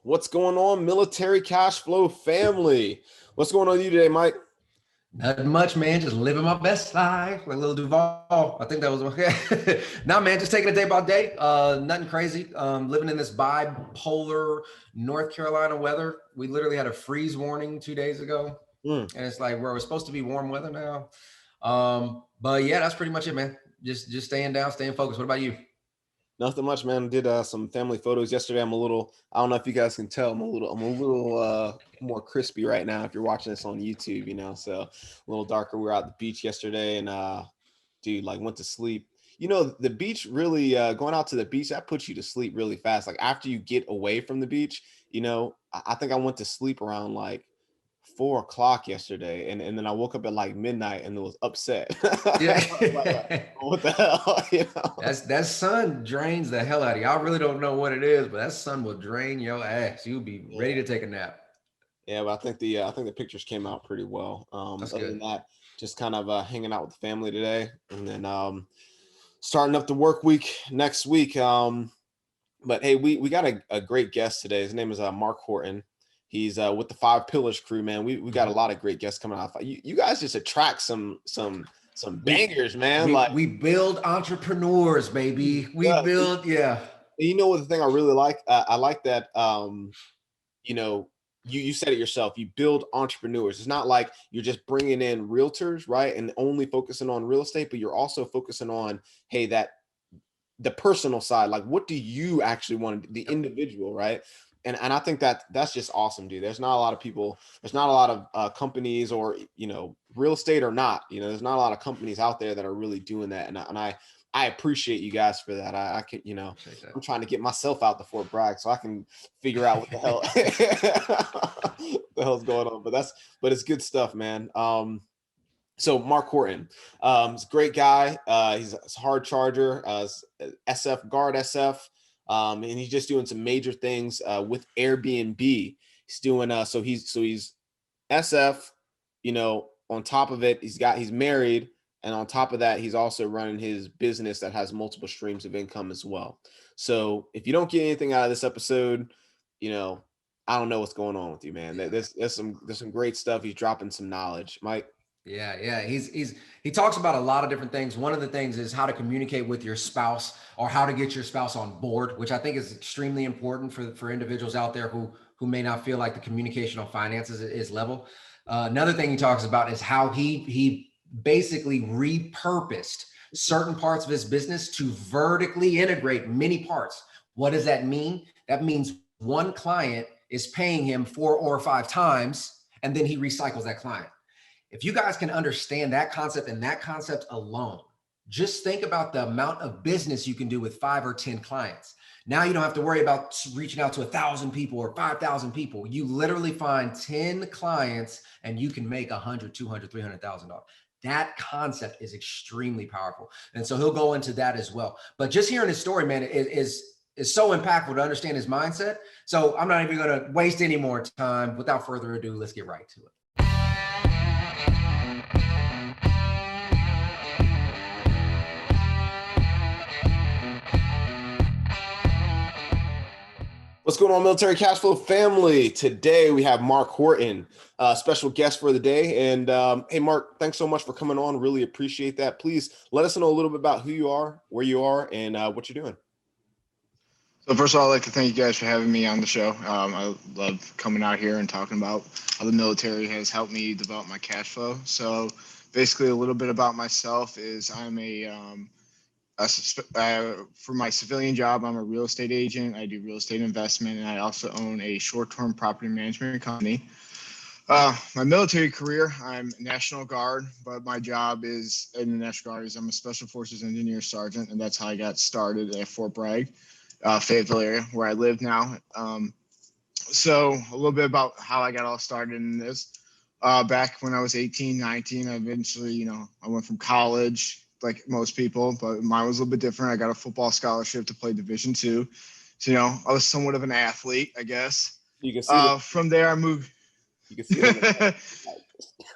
What's going on, Military Cashflow family? What's going on with you today, Mike? Not much, man. Just living my best life, like little Duval. I think that was okay. Nah, man, just taking it day by day. Nothing crazy. Living in this bipolar North Carolina weather. We literally had a freeze warning 2 days ago, and it's like where we're supposed to be warm weather now. But yeah, that's pretty much it, man. Just staying down, staying focused. What about you? Nothing much, man. Did some family photos yesterday. I don't know if you guys can tell, I'm a little more crispy right now if you're watching this on YouTube, so a little darker. We were out at the beach yesterday and dude, like went to sleep. The beach really going out to the beach, that puts you to sleep really fast. Like after you get away from the beach, I think I went to sleep around like 4 o'clock yesterday, and then I woke up at like midnight and was upset. Yeah. Like, what the hell? That sun drains the hell out of you. I really don't know what it is, but that sun will drain your ass. You'll be ready to take a nap. Yeah, but I think the pictures came out pretty well. That's other good. than that, just kind of hanging out with the family today, and then starting up the work week next week. But hey, we got a great guest today. His name is Mark Horton. He's with the Five Pillars crew, man. We got a lot of great guests coming out. You guys just attract some bangers, man. We build entrepreneurs, baby. We build, yeah. You know what the thing I really like? I like that. You said it yourself. You build entrepreneurs. It's not like you're just bringing in realtors, right, and only focusing on real estate, but you're also focusing on the personal side. Like, what do you actually want? The individual, right? And I think that's just awesome, dude. There's not a lot of people, there's not a lot of companies or, real estate or not, there's not a lot of companies out there that are really doing that. And I appreciate you guys for that. I can, I'm trying to get myself out to Fort Bragg so I can figure out what the hell, what the hell's going on. But it's good stuff, man. So Mark Horton, he's a great guy. He's a hard charger, SF guard SF. And he's just doing some major things with Airbnb. He's doing so he's SF, on top of it, he's married, and on top of that, he's also running his business that has multiple streams of income as well. So if you don't get anything out of this episode, I don't know what's going on with you, man. There's some great stuff. He's dropping some knowledge, Mike. Yeah. He talks about a lot of different things. One of the things is how to communicate with your spouse or how to get your spouse on board, which I think is extremely important for individuals out there who may not feel like the communication on finances is level. Another thing he talks about is how he basically repurposed certain parts of his business to vertically integrate many parts. What does that mean? That means one client is paying him 4 or 5 times, and then he recycles that client. If you guys can understand that concept and that concept alone, just think about the amount of business you can do with 5 or 10 clients. Now you don't have to worry about reaching out to 1,000 people or 5,000 people. You literally find 10 clients and you can make $100,000, $200,000, $300,000. That concept is extremely powerful. And so he'll go into that as well. But just hearing his story, man, is so impactful to understand his mindset. So I'm not even going to waste any more time. Without further ado, let's get right to it. What's going on, Military Cashflow family? Today we have Mark Horton, special guest for the day. And hey, Mark, thanks so much for coming on. Really appreciate that. Please let us know a little bit about who you are, where you are, and what you're doing. So first of all, I'd like to thank you guys for having me on the show. I love coming out here and talking about how the military has helped me develop my cash flow. So basically a little bit about myself is I'm for my civilian job, I'm a real estate agent. I do real estate investment, and I also own a short-term property management company. My military career, I'm National Guard, but my job is in the National Guard is I'm a Special Forces Engineer Sergeant, and that's how I got started at Fort Bragg, Fayetteville area, where I live now. So a little bit about how I got all started in this. Back when I was 18, 19, I eventually, I went from college, like most people, but mine was a little bit different. I got a football scholarship to play Division II. So, I was somewhat of an athlete, I guess. You can see from there, I moved. You can see it.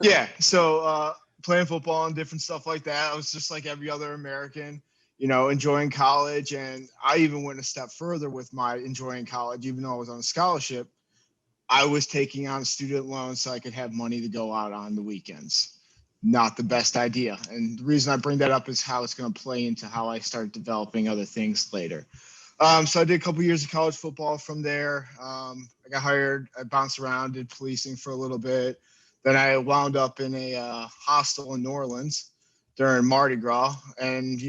Yeah. So playing football and different stuff like that, I was just like every other American. enjoying college. And I even went a step further with my enjoying college, even though I was on a scholarship. I was taking on student loans so I could have money to go out on the weekends. Not the best idea. And the reason I bring that up is how it's going to play into how I start developing other things later. So I did a couple of years of college football from there. I got hired. I bounced around, did policing for a little bit. Then I wound up in a hostel in New Orleans during Mardi Gras. And,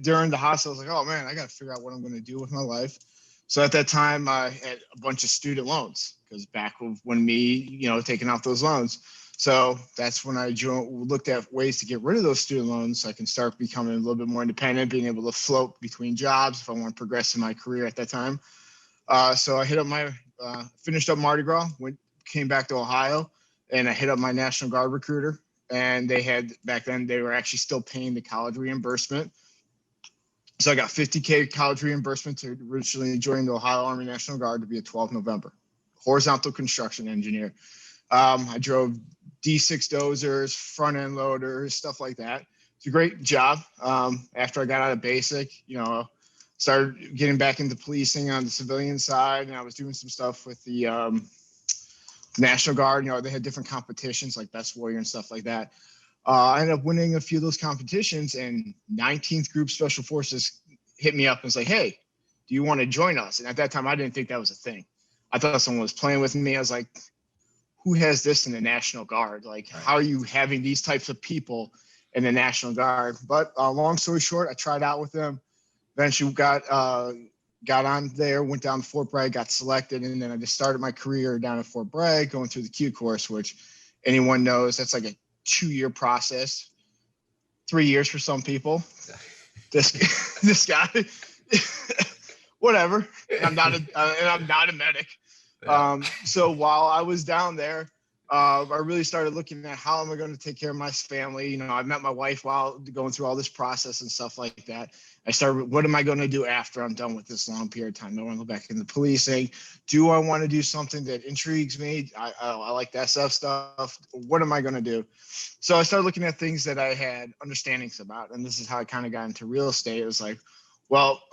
during the hostel, I was like, oh, man, I got to figure out what I'm going to do with my life. So at that time, I had a bunch of student loans because back when me, taking out those loans. So that's when I looked at ways to get rid of those student loans so I can start becoming a little bit more independent, being able to float between jobs if I want to progress in my career at that time. So I finished up Mardi Gras, came back to Ohio, and I hit up my National Guard recruiter. And back then, they were actually still paying the college reimbursement. So I got $50K college reimbursement to originally join the Ohio Army National Guard to be a 12 November, horizontal construction engineer. I drove D6 dozers, front end loaders, stuff like that. It's a great job. After I got out of basic, started getting back into policing on the civilian side, and I was doing some stuff with the National Guard. They had different competitions like Best Warrior and stuff like that. I ended up winning a few of those competitions, and 19th Group Special Forces hit me up and was like, hey, do you want to join us? And at that time, I didn't think that was a thing. I thought someone was playing with me. I was like, who has this in the National Guard? Like, how are you having these types of people in the National Guard? But long story short, I tried out with them. Eventually got on there, went down to Fort Bragg, got selected, and then I just started my career down at Fort Bragg, going through the Q course, which anyone knows that's like a 2-year process, 3 years for some people. This guy, whatever. And I'm not a medic. Yeah. So while I was down there, I really started looking at how am I going to take care of my family. I met my wife while going through all this process and stuff like that. I started, what am I going to do after I'm done with this long period of time? I want to go back into policing. Do I want to do something that intrigues me? I like the SF stuff. What am I going to do? So I started looking at things that I had understandings about. And this is how I kind of got into real estate. It was like, well,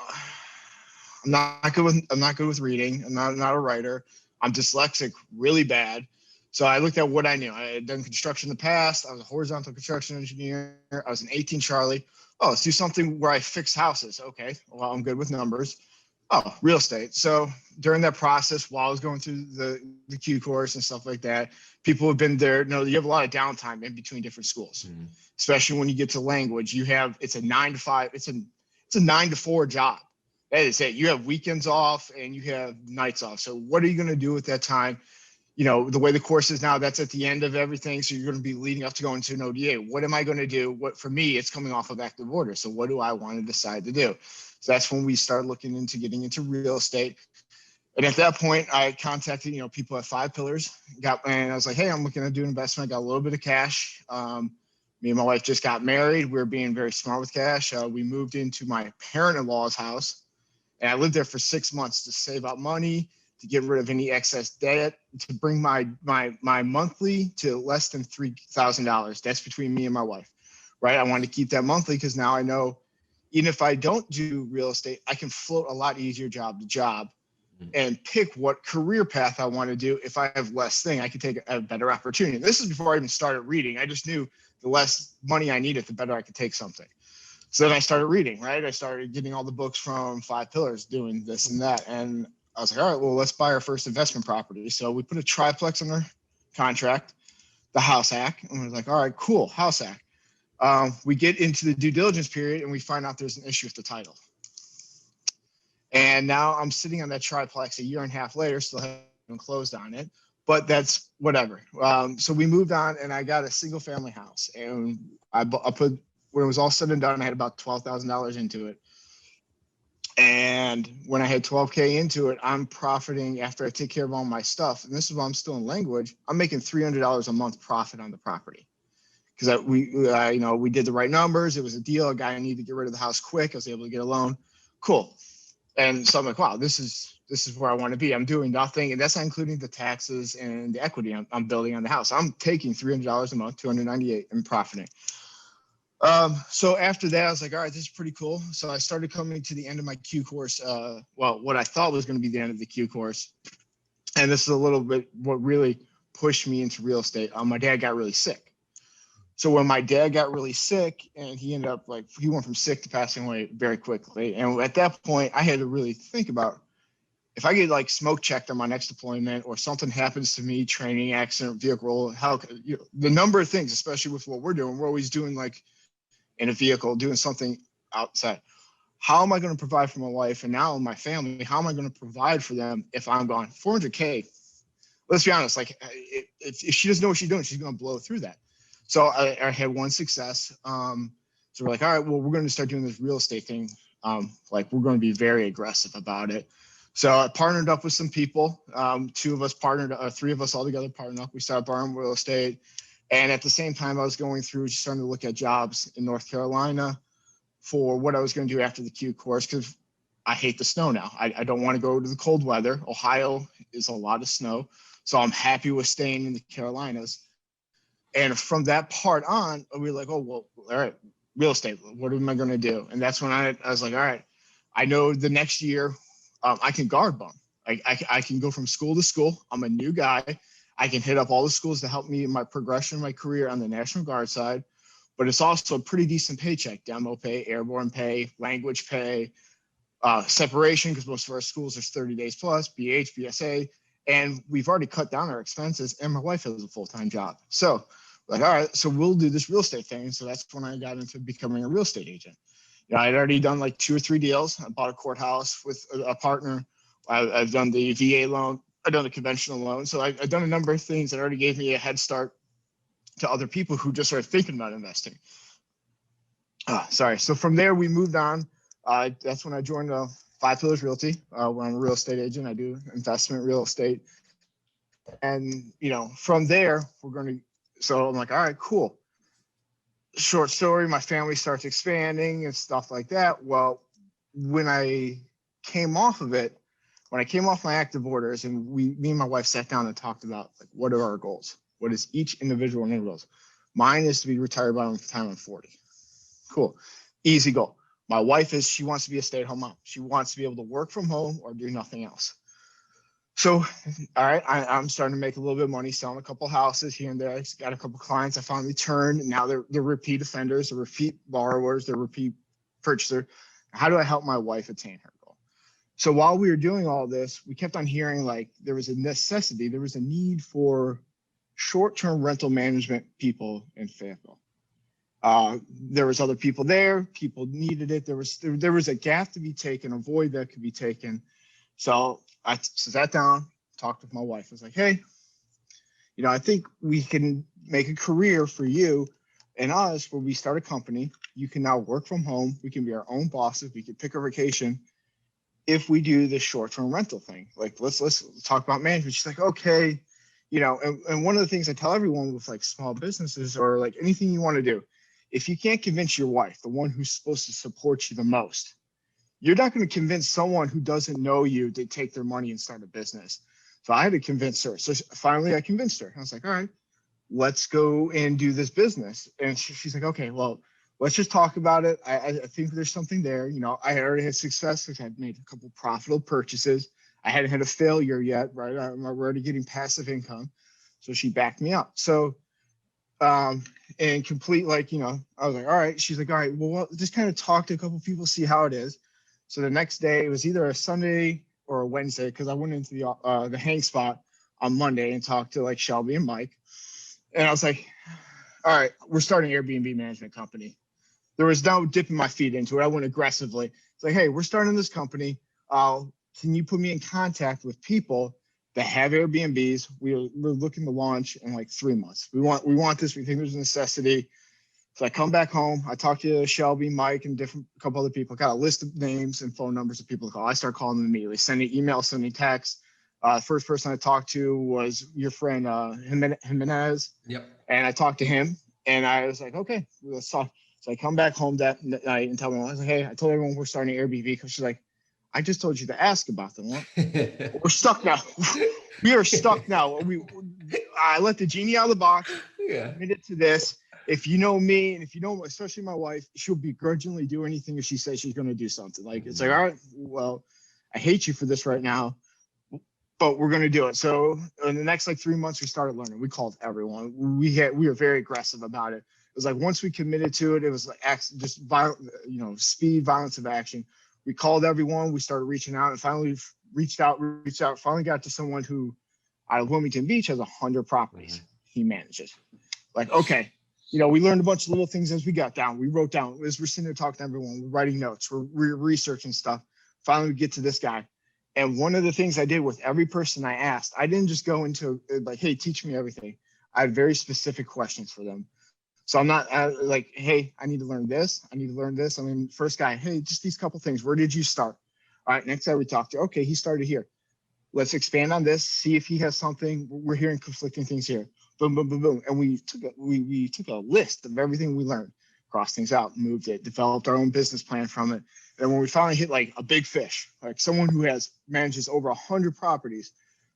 I'm not good with reading. I'm not a writer. I'm dyslexic really bad. So I looked at what I knew. I had done construction in the past. I was a horizontal construction engineer. I was an 18 Charlie. Oh, let's do something where I fix houses. Okay, well, I'm good with numbers. Oh, real estate. So during that process, while I was going through the Q course and stuff like that, people have been there. You have a lot of downtime in between different schools, especially when you get to language. It's a 9 to 5. It's a 9 to 4 job. That is it. You have weekends off and you have nights off. So what are you going to do with that time? The way the course is now, that's at the end of everything. So you're going to be leading up to going to an ODA. What am I going to do? For me, it's coming off of active order. So what do I want to decide to do? So that's when we start looking into getting into real estate. And at that point, I contacted, people at 5 Pillars. And I was like, hey, I'm looking to do an investment. I got a little bit of cash. Me and my wife just got married. We were being very smart with cash. We moved into my parent-in-law's house. And I lived there for 6 months to save up money, to get rid of any excess debt, to bring my monthly to less than $3,000. That's between me and my wife, right? I wanted to keep that monthly because now I know even if I don't do real estate, I can float a lot easier job to job and pick what career path I want to do. If I have less thing, I can take a better opportunity. This is before I even started reading. I just knew the less money I needed, the better I could take something. So then I started reading, right? I started getting all the books from 5 Pillars, doing this and that. And I was like, all right, well, let's buy our first investment property. So we put a triplex under contract, the house hack. And we're like, all right, cool, house hack. We get into the due diligence period and we find out there's an issue with the title. And now I'm sitting on that triplex a year and a half later, still haven't closed on it, but that's whatever. So we moved on and I got a single family house, and I put, when it was all said and done, I had about $12,000 into it. And when I had 12K into it, I'm profiting after I take care of all my stuff. And this is while I'm still in language. I'm making $300 a month profit on the property because we did the right numbers. It was a deal. A guy needed to get rid of the house quick. I was able to get a loan. Cool. And so I'm like, wow, this is where I want to be. I'm doing nothing. And that's not including the taxes and the equity I'm building on the house. I'm taking $300 a month, $298 and profiting. So after that, I was like, all right, this is pretty cool. So I started coming to the end of my Q course. What I thought was going to be the end of the Q course. And this is a little bit what really pushed me into real estate. My dad got really sick. So when my dad got really sick, and he ended up he went from sick to passing away very quickly. And at that point, I had to really think about, if I get smoke checked on my next deployment, or something happens to me, training, accident, vehicle roll, the number of things, especially with what we're doing, we're always doing in a vehicle, doing something outside. How am I going to provide for my wife and now my family? How am I going to provide for them if I'm gone? $400K. Let's be honest. If she doesn't know what she's doing, she's going to blow through that. So I had one success. So we're like, all right, well, we're going to start doing this real estate thing. We're going to be very aggressive about it. So I partnered up with some people. Two of us partnered, three of us all together partnered up. We started borrowing real estate. And at the same time, I was going through, starting to look at jobs in North Carolina for what I was going to do after the Q course, because I hate the snow now. I don't want to go to the cold weather. Ohio is a lot of snow. So I'm happy with staying in the Carolinas. And from that part on, we were like, oh, well, all right, real estate, what am I going to do? And that's when I was like, all right, I know the next year I can guard bump. I can go from school to school. I'm a new guy. I can hit up all the schools to help me in my progression of my career on the National Guard side. But it's also a pretty decent paycheck: demo pay, airborne pay, language pay, separation, because most of our schools are 30 days plus, BH, BSA. And we've already cut down our expenses, and my wife has a full-time job. So all right, so we'll do this real estate thing. So that's when I got into becoming a real estate agent. I'd already done 2 or 3 deals. I bought a courthouse with a partner. I've done the VA loan. I've done the conventional loan. So I've done a number of things that already gave me a head start to other people who just started thinking about investing. So from there, we moved on. That's when I joined Five Pillars Realty, where I'm a real estate agent. I do investment real estate. And, from there, so I'm like, all right, cool. Short story, my family starts expanding and stuff like that. Well, when I came off of it, when I came off my active orders, and me and my wife sat down and talked about what are our goals? What is each individual goals? Mine is to be retired by the time I'm 40. Cool. Easy goal. My wife she wants to be a stay-at-home mom. She wants to be able to work from home or do nothing else. So, all right, I'm starting to make a little bit of money selling a couple houses here and there. I got a couple clients I finally turned, and now they're repeat offenders, they're repeat borrowers, they're repeat purchaser. How do I help my wife attain her goal? So while we were doing all this, we kept on hearing there was a necessity, there was a need for short-term rental management people in Fayetteville. There was other people there. People needed it. There was a gap to be taken, a void that could be taken. So I sat down, talked with my wife. I was like, hey, I think we can make a career for you and us where we start a company. You can now work from home. We can be our own bosses. We can pick a vacation if we do this short-term rental thing. Let's talk about management. She's like, okay. And one of the things I tell everyone with small businesses or anything you want to do, if you can't convince your wife, the one who's supposed to support you the most, you're not going to convince someone who doesn't know you to take their money and start a business. So I had to convince her. So finally I convinced her. I was like, all right, let's go and do this business. And she's like, okay, well, let's just talk about it. I think there's something there. I already had success because I'd made a couple profitable purchases. I hadn't had a failure yet, right? I'm already getting passive income. So she backed me up. So, and complete, I was like, all right. She's like, all right, well, just kind of talk to a couple people, see how it is. So the next day, it was either a Sunday or a Wednesday, because I went into the hang spot on Monday and talked to Shelby and Mike. And I was like, all right, we're starting an Airbnb management company. There was no dipping my feet into it. I went aggressively. It's like, hey, we're starting this company. Can you put me in contact with people that have Airbnbs? We're looking to launch in 3 months. We want this. We think there's a necessity. So I come back home. I talk to Shelby, Mike, and a couple other people. Got a list of names and phone numbers of people to call. I start calling them immediately, sending emails, sending texts. First person I talked to was your friend Jimenez. Yep. And I talked to him, and I was like, okay, let's talk. So I come back home that night and tell them, I was like, hey, I told everyone we're starting Airbnb, because she's like, I just told you to ask about them. We're stuck now. We are stuck now. I let the genie out of the box. Yeah. Committed to this. if you know me, and if you know, especially my wife, she'll begrudgingly do anything if she says she's going to do something. Like, it's like, all right, well, I hate you for this right now, but we're going to do it. So in the next like 3 months, we started learning. We called everyone. We were very aggressive about it. It was like, once we committed to it, it was like just violent, speed, violence of action. We called everyone. We started reaching out, and finally reached out, finally got to someone who out of Wilmington Beach has 100 properties he manages. Like, okay, we learned a bunch of little things as we got down. We wrote down, as we're sitting there talking to everyone, we're writing notes, we're researching stuff. Finally, we get to this guy. And one of the things I did with every person I asked, I didn't just go into like, hey, teach me everything. I had very specific questions for them. So I'm not like, hey, I need to learn this. I need to learn this. I mean, first guy, hey, just these couple things. Where did you start? All right, next guy we talked to, okay, he started here. Let's expand on this, see if he has something. We're hearing conflicting things here. Boom, boom, boom, boom. And we took a list of everything we learned, crossed things out, moved it, developed our own business plan from it. And when we finally hit like a big fish, like someone who manages over 100 properties,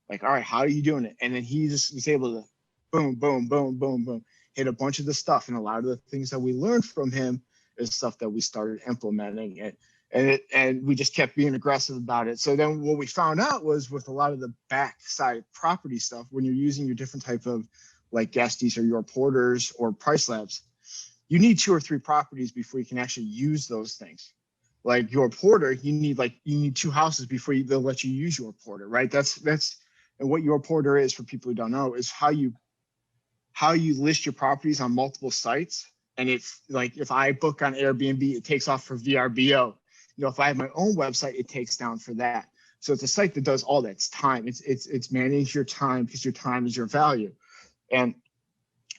like, all right, how are you doing it? And then he just was able to boom, boom, boom, boom, boom, hit a bunch of the stuff. And a lot of the things that we learned from him is stuff that we started implementing. And we just kept being aggressive about it. So then what we found out was, with a lot of the backside property stuff, when you're using your different type of like guesties or your porters or price labs, you need 2 or 3 properties before you can actually use those things. Like your porter, you need 2 houses before they'll let you use your porter, right? That's and what your porter is, for people who don't know, is how you list your properties on multiple sites. And it's like, if I book on Airbnb, it takes off for VRBO. If I have my own website, it takes down for that. So it's a site that does all that. It's time. It's manage your time, because your time is your value. And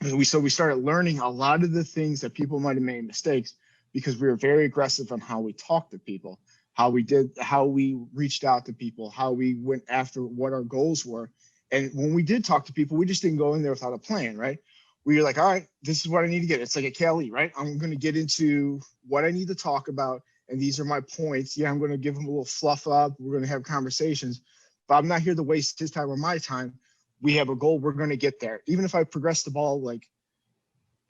we started learning a lot of the things that people might have made mistakes, because we were very aggressive on how we talked to people, how we reached out to people, how we went after what our goals were. And when we did talk to people, we just didn't go in there without a plan, right? We were like, all right, this is what I need to get. It's like a KLE, right? I'm going to get into what I need to talk about, and these are my points. Yeah, I'm going to give him a little fluff up. We're going to have conversations, but I'm not here to waste his time or my time. We have a goal. We're going to get there. Even if I progress the ball like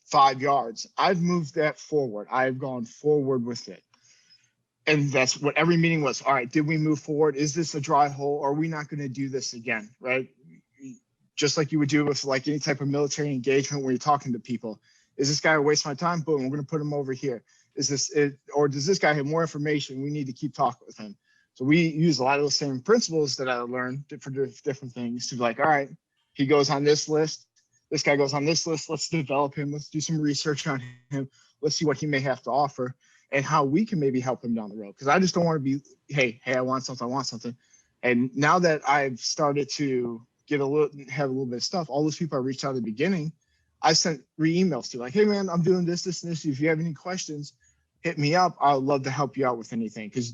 5 yards, I've moved that forward. I've gone forward with it. And that's what every meeting was. All right, did we move forward? Is this a dry hole? Are we not going to do this again, right? Just like you would do with like any type of military engagement when you're talking to people. Is this guy waste my time? Boom, we're going to put him over here. Is this it? Or does this guy have more information? We need to keep talking with him. So we use a lot of the same principles that I learned for different things to be like, all right, he goes on this list. This guy goes on this list. Let's develop him. Let's do some research on him. Let's see what he may have to offer and how we can maybe help him down the road. Because I just don't want to be, hey, I want something. And now that I've started to have a little bit of stuff, all those people I reached out at the beginning, I sent emails to, like, hey man, I'm doing this, and this. If you have any questions, hit me up. I'd love to help you out with anything. Because,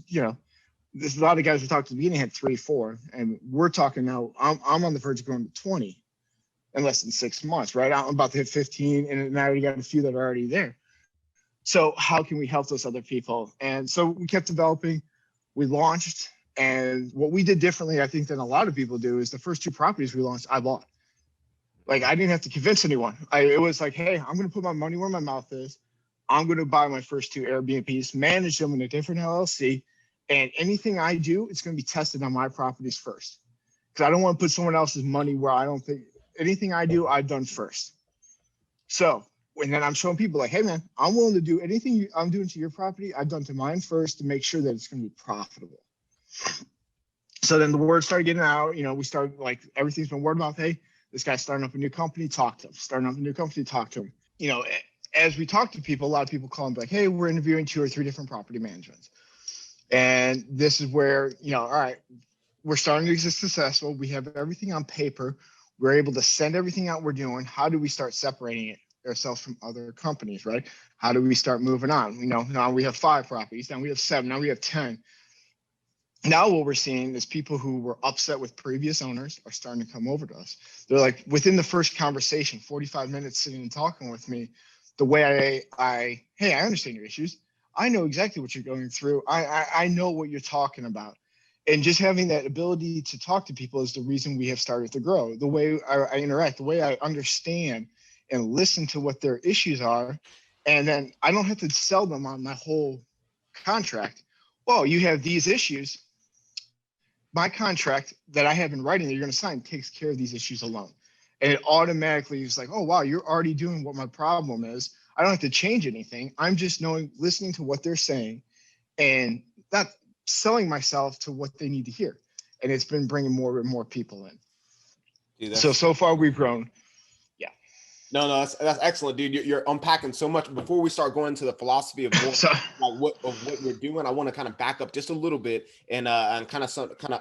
there's a lot of guys we talked to the beginning had 3, 4, and we're talking now, I'm on the verge of going to 20 in less than 6 months, right? I'm about to hit 15, and I already got a few that are already there. So how can we help those other people? And so we kept developing. We launched, and what we did differently, I think, than a lot of people do, is the first 2 properties we launched, I bought. Like, I didn't have to convince anyone. It was like, hey, I'm going to put my money where my mouth is. I'm going to buy my first 2 Airbnbs, manage them in a different LLC, and anything I do, it's going to be tested on my properties first. Because I don't want to put someone else's money where I don't think anything I do, I've done first. So, and then I'm showing people like, hey man, I'm willing to do anything I'm doing to your property, I've done to mine first to make sure that it's going to be profitable. So then the word started getting out. We started, like, everything's been word of mouth. Hey, this guy's starting up a new company, talk to him. Starting up a new company, talk to him. As we talk to people, a lot of people call them like, hey, we're interviewing 2 or 3 different property managements. And this is where, all right, we're starting to get successful. We have everything on paper. We're able to send everything out we're doing. How do we start separating ourselves from other companies, right? How do we start moving on? Now we have 5 properties, now we have 7, now we have 10. Now what we're seeing is people who were upset with previous owners are starting to come over to us. They're like, within the first conversation, 45 minutes sitting and talking with me, the way I understand your issues. I know exactly what you're going through. I know what you're talking about. And just having that ability to talk to people is the reason we have started to grow. The way I interact, the way I understand and listen to what their issues are. And then I don't have to sell them on my whole contract. Well, you have these issues. My contract that I have in writing that you're going to sign takes care of these issues alone. And it automatically is like, oh, wow, you're already doing what my problem is. I don't have to change anything. I'm just listening to what they're saying and not selling myself to what they need to hear. And it's been bringing more and more people in. Dude, so far we've grown. Yeah. No, that's excellent, dude. You're unpacking so much. Before we start going into the philosophy of what you're doing, I want to kind of back up just a little bit and kind of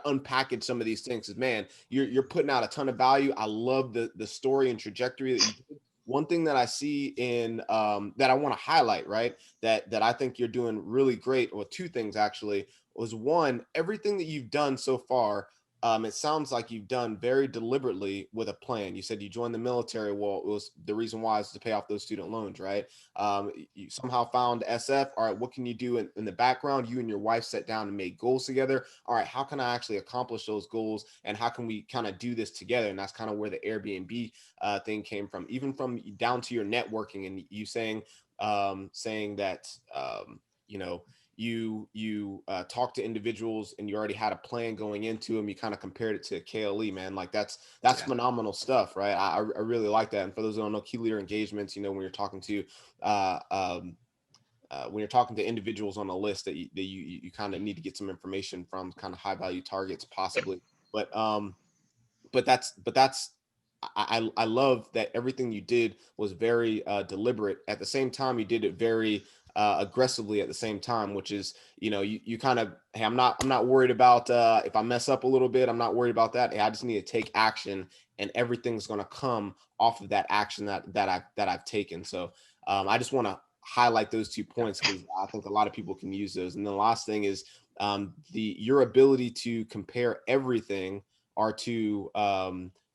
unpackage some of these things. Because man, you're putting out a ton of value. I love the story and trajectory that you did. One thing that I see in that I want to highlight, right, that I think you're doing really great, or two things actually, was one, everything that you've done so far. It sounds like you've done very deliberately with a plan. You said you joined the military. Well, it was the reason why is to pay off those student loans, right? You somehow found SF. All right, what can you do in the background? You and your wife sat down and made goals together. All right, how can I actually accomplish those goals? And how can we kind of do this together? And that's kind of where the Airbnb thing came from, even from down to your networking and you saying that, you know, you talked to individuals and you already had a plan going into them. You kind of compared it to KLE, man. Like that's phenomenal stuff, right? I really like that. And for those who don't know, key leader engagements, you know, when you're talking to individuals on a list that you kind of need to get some information from, kind of high value targets possibly. But that's I love that everything you did was very deliberate. At the same time, you did it very aggressively at the same time, which is, you know, you kind of, hey, I'm not worried about if I mess up a little bit. I'm not worried about that. Hey, I just need to take action, and everything's going to come off of that action that I've taken. So I just want to highlight those 2 points because I think a lot of people can use those. And the last thing is your ability to compare everything or to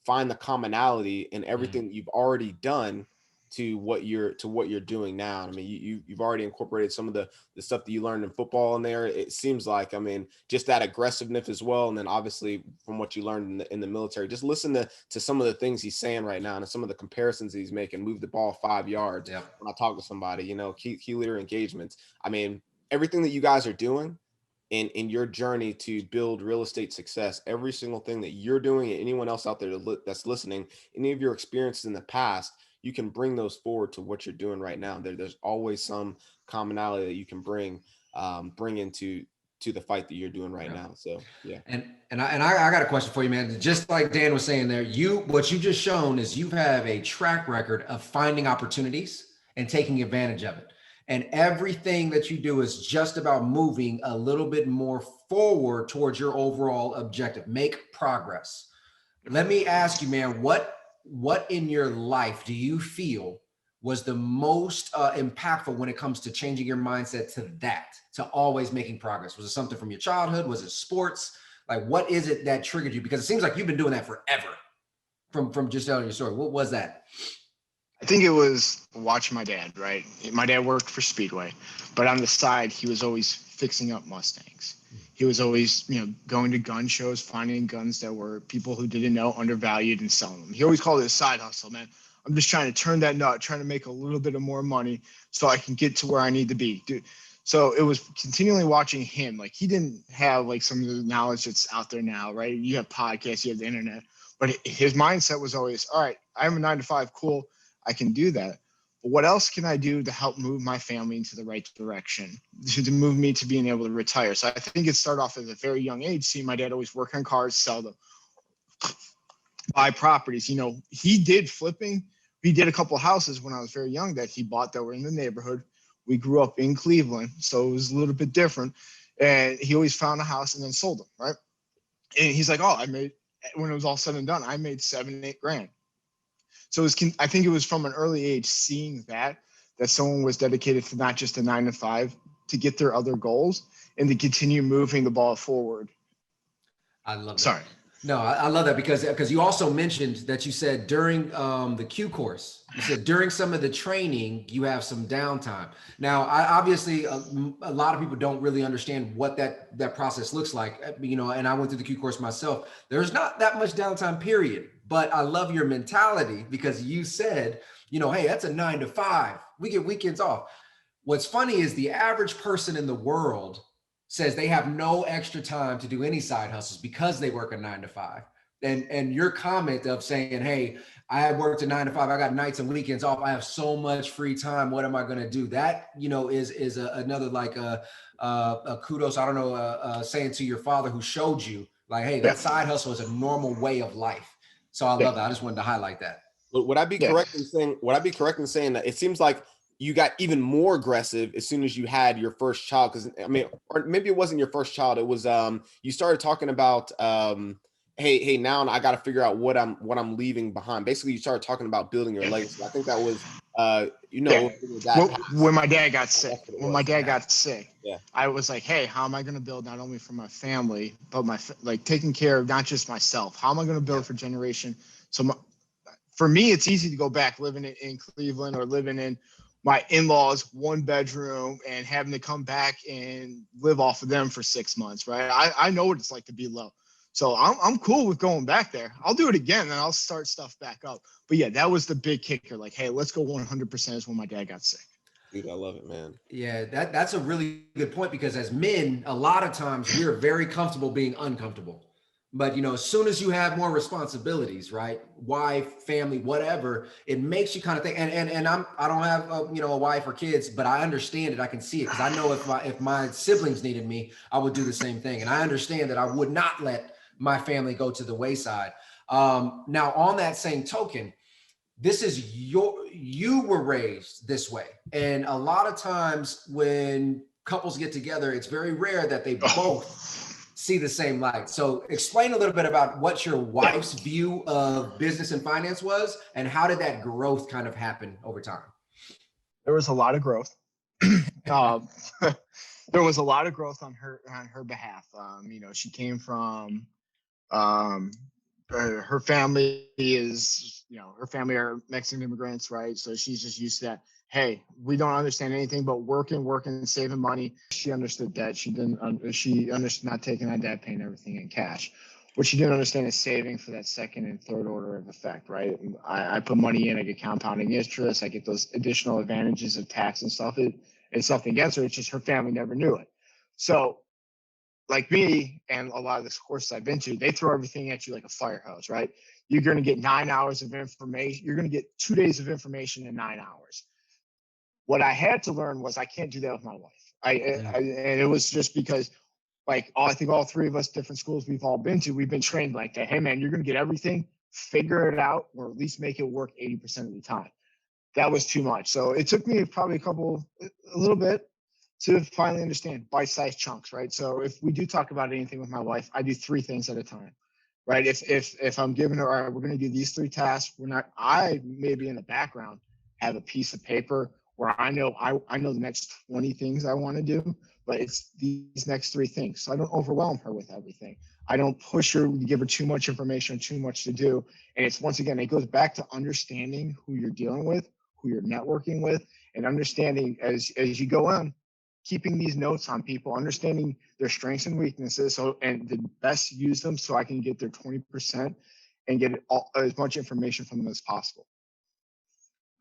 find the commonality in everything that you've already done to what you're doing now. I mean, you've already incorporated some of the stuff that you learned in football in there. It seems like, I mean, just that aggressiveness as well. And then obviously from what you learned in the military, just listen to some of the things he's saying right now and some of the comparisons he's making. Move the ball 5 yards. Yeah. When I talk to somebody, you know, key leader engagements. I mean, everything that you guys are doing in your journey to build real estate success, every single thing that you're doing and anyone else out there that's listening, any of your experiences in the past, you can bring those forward to what you're doing right now. There's always some commonality that you can bring into the fight that you're doing right now. So yeah. And I got a question for you, man. Just like Dan was saying there, what you just shown is you have a track record of finding opportunities and taking advantage of it. And everything that you do is just about moving a little bit more forward towards your overall objective. Make progress. Let me ask you, man, what in your life do you feel was the most impactful when it comes to changing your mindset to always making progress? Was it something from your childhood? Was it sports? Like, what is it that triggered you? Because it seems like you've been doing that forever from just telling your story. What was that? I think it was watching my dad, right? My dad worked for Speedway, but on the side, he was always fixing up Mustangs. He was always, you know, going to gun shows, finding guns that were people who didn't know undervalued and selling them. He always called it a side hustle, man. I'm just trying to turn that nut, trying to make a little bit of more money so I can get to where I need to be, dude. So it was continually watching him. Like, he didn't have like some of the knowledge that's out there now, right? You have podcasts, you have the internet, but his mindset was always, all right, I have a 9-to-5, cool, I can do that. But what else can I do to help move my family into the right direction, to move me to being able to retire? So I think it started off at a very young age, seeing my dad always work on cars, sell them, buy properties. You know, he did flipping. He did a couple of houses when I was very young that he bought that were in the neighborhood. We grew up in Cleveland, so it was a little bit different. And he always found a house and then sold them, right? And he's like, oh, when it was all said and done, I made $7-8 grand. So I think it was from an early age seeing that someone was dedicated to not just a 9-to-5 to get their other goals and to continue moving the ball forward. I love that. Sorry. No, I love that because you also mentioned that you said during the Q course, you said during some of the training, you have some downtime. Now, obviously, a lot of people don't really understand what that process looks like, you know, and I went through the Q course myself. There's not that much downtime period, But I love your mentality because you said, hey, that's a 9 to 5. We get weekends off. What's funny is the average person in the world says they have no extra time to do any side hustles because they work a 9 to 5. And your comment of saying, hey, I worked a 9 to 5, I got nights and weekends off, I have so much free time, what am I going to do? That, is another like a kudos, I don't know, saying to your father who showed you like, hey, that side hustle is a normal way of life. So I love that. I just wanted to highlight that. Would I be correct in saying that it seems like you got even more aggressive as soon as you had your first child? Because or maybe it wasn't your first child. It was you started talking about hey, now I got to figure out what I'm leaving behind. Basically, you started talking about building your legacy. I think that was when my dad got sick. When my dad got sick, I was like, hey, how am I going to build not only for my family, but taking care of not just myself? How am I going to build for generation? So for me, it's easy to go back living in Cleveland or living in my in-laws' 1-bedroom and having to come back and live off of them for 6 months, right? I know what it's like to be low. So I'm cool with going back there. I'll do it again and I'll start stuff back up. But yeah, that was the big kicker. Like, hey, let's go 100% is when my dad got sick. Dude, I love it, man. Yeah, that's a really good point because as men, a lot of times we're very comfortable being uncomfortable. But, as soon as you have more responsibilities, right? Wife, family, whatever, it makes you kind of think. And I don't have a wife or kids, but I understand it. I can see it because I know if my siblings needed me, I would do the same thing. And I understand that I would not let my family go to the wayside. Now, on that same token, this is you were raised this way. And a lot of times when couples get together, it's very rare that they both see the same light. So explain a little bit about what your wife's view of business and finance was, and how did that growth kind of happen over time? There was a lot of growth. There was a lot of growth on her behalf. She came from, her family is, her family are Mexican immigrants, right? So she's just used to that. Hey, we don't understand anything but working, and saving money. She understood that. She understood not taking on debt, paying everything in cash. What she didn't understand is saving for that second and third order of effect, right? I put money in, I get compounding interest, I get those additional advantages of tax and stuff. It's something against her. It's just her family never knew it. So like me and a lot of the courses I've been to, they throw everything at you like a fire hose, right? You're going to get 9 hours of information. You're going to get 2 days of information in 9 hours. What I had to learn was I can't do that with my wife. And it was just because, I think all three of us, different schools we've all been to, we've been trained like that. Hey, man, you're going to get everything, figure it out, or at least make it work 80% of the time. That was too much. So it took me probably a little bit to finally understand bite-sized chunks, right? So if we do talk about anything with my wife, I do 3 things at a time, right? If I'm giving her, all right, we're going to do these 3 tasks. I maybe in the background have a piece of paper where I know the next 20 things I want to do, but it's these next 3 things. So I don't overwhelm her with everything. I don't push her to give her too much information or too much to do. And it's, once again, it goes back to understanding who you're dealing with, who you're networking with, and understanding as you go on, keeping these notes on people, understanding their strengths and weaknesses, and the best use them so I can get their 20% and get as much information from them as possible.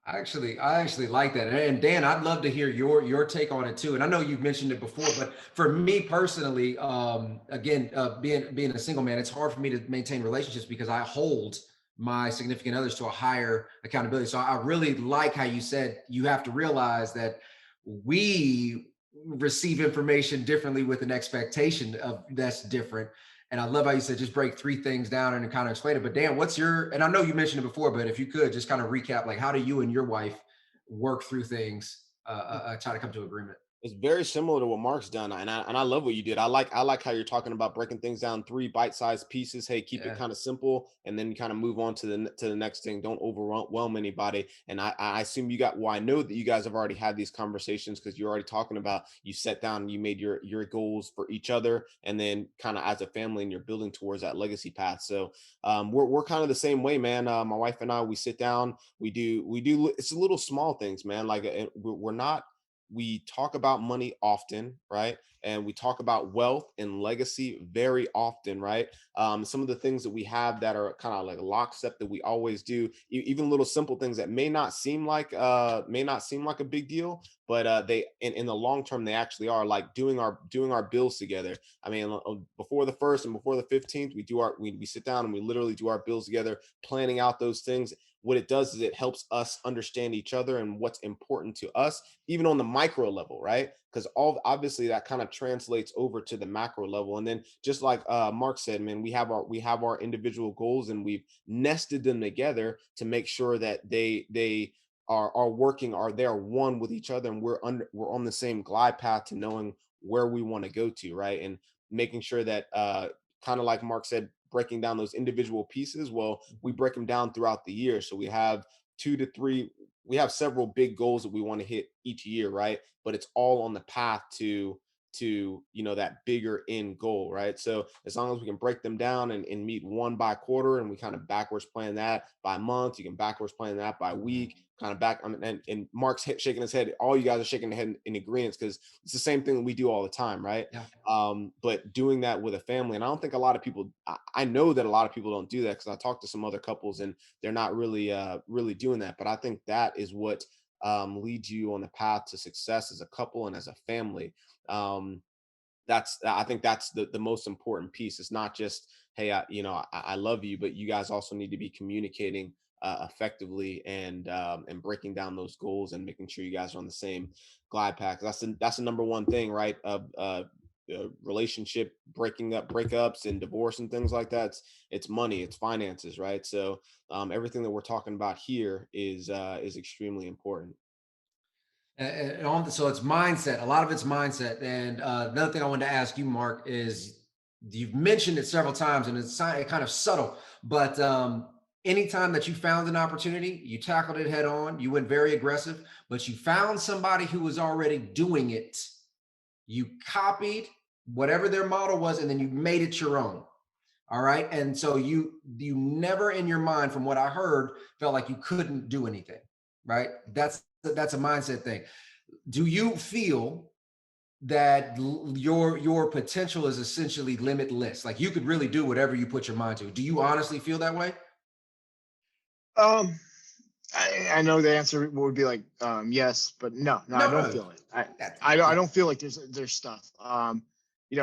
I actually like that. And Dan, I'd love to hear your take on it too. And I know you've mentioned it before, but for me personally, being a single man, it's hard for me to maintain relationships because I hold my significant others to a higher accountability. So I really like how you said you have to realize that we receive information differently with an expectation of that's different. And I love how you said just break 3 things down and kind of explain it. But Dan, and I know you mentioned it before, but if you could just kind of recap, like how do you and your wife work through things, try to come to agreement? It's very similar to what Mark's done, and I love what you did. I like how you're talking about breaking things down 3 bite-sized pieces. Hey, keep it kind of simple, and then kind of move on to the next thing. Don't overwhelm anybody. And I assume I know that you guys have already had these conversations because you're already talking about, you sat down and you made your goals for each other, and then kind of as a family, and you're building towards that legacy path. So we're kind of the same way, man. My wife and I, we sit down, we do. It's a little small things, man. Like we're not we talk about money often, right? And we talk about wealth and legacy very often, right? Some of the things that we have that are kind of like lockstep that we always do, even little simple things that may not seem like a big deal, but they in the long term they actually are, like doing our bills together. I mean, before the 1st and before the 15th, we sit down and we literally do our bills together, planning out those things. What it does is it helps us understand each other and what's important to us, even on the micro level, right? Because obviously that kind of translates over to the macro level. And then just like Mark said, man, we have our individual goals, and we've nested them together to make sure that they are working, they're one with each other, and we're on the same glide path to knowing where we want to go to, right? And making sure that kind of like Mark said, breaking down those individual pieces. Well, we break them down throughout the year. So we have 2 to 3, we have several big goals that we want to hit each year, right? But it's all on the path to that bigger end goal, right? So as long as we can break them down and meet one by quarter, and we kind of backwards plan that by month, you can backwards plan that by week, kind of back. And Mark's shaking his head. All you guys are shaking their head in agreement, because it's the same thing that we do all the time, right? Yeah. But doing that with a family, and I don't think a lot of people, I know that a lot of people don't do that, because I talked to some other couples and they're not really doing that. But I think that is what leads you on the path to success as a couple and as a family. um I think that's the most important piece. It's not just, hey, I love you, but you guys also need to be communicating effectively, and breaking down those goals and making sure you guys are on the same glide path. That's the number one thing, right? Relationship breakups and divorce and things like that. It's money, it's finances, right? So everything that we're talking about here is extremely important. So it's mindset. A lot of it's mindset. And another thing I wanted to ask you, Mark, is you've mentioned it several times, and it's kind of subtle, but anytime that you found an opportunity, you tackled it head on, you went very aggressive, but you found somebody who was already doing it. You copied whatever their model was, and then you made it your own. All right. And so you never in your mind, from what I heard, felt like you couldn't do anything. Right. That's a mindset thing. Do you feel that your potential is essentially limitless? Like you could really do whatever you put your mind to. Do you honestly feel that way? Um, I know the answer would be like yes, but no, I don't No. feel it. I don't feel like there's stuff.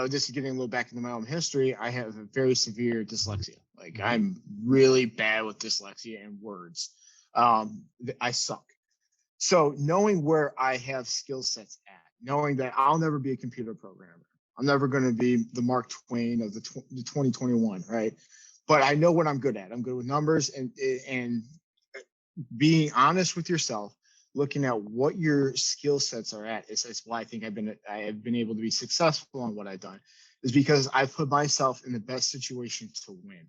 Just getting a little back into my own history, I have a very severe dyslexia. Like I'm really bad with dyslexia and words. I suck. So knowing where I have skill sets at, knowing that I'll never be a computer programmer, I'm never going to be the Mark Twain of the 2021, right? But I know what I'm good at. I'm good with numbers, and being honest with yourself, looking at what your skill sets are at is why I think I have been able to be successful on what I've done, is because I put myself in the best situation to win,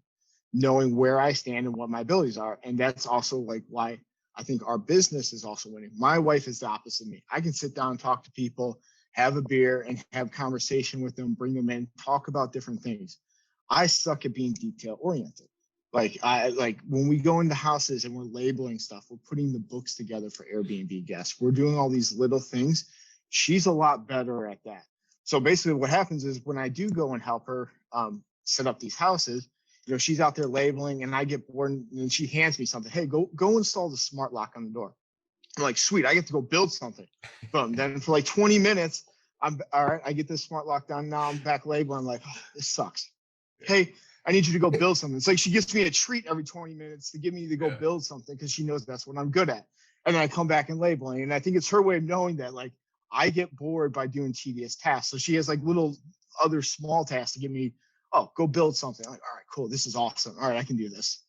knowing where I stand and what my abilities are. And that's also like why I think our business is also winning. My wife is the opposite of me. I can sit down and talk to people, have a beer and have conversation with them, bring them in, talk about different things. I suck at being detail oriented. Like when we go into houses and we're labeling stuff, we're putting the books together for Airbnb guests, we're doing all these little things. She's a lot better at that. So basically what happens is when I do go and help her set up these houses, she's out there labeling and I get bored and she hands me something. Hey, go install the smart lock on the door. I'm like, sweet, I get to go build something. Boom. Then for like 20 minutes, I'm all right. I get this smart lock done. Now I'm back labeling. I'm like, oh, this sucks. Hey, I need you to go build something. It's like she gives me a treat every 20 minutes to get me to go build something because she knows that's what I'm good at. And then I come back and labeling. And I think it's her way of knowing that like I get bored by doing tedious tasks. So she has like little other small tasks to give me, oh, go build something. I'm like, all right, cool. This is awesome. All right, I can do this.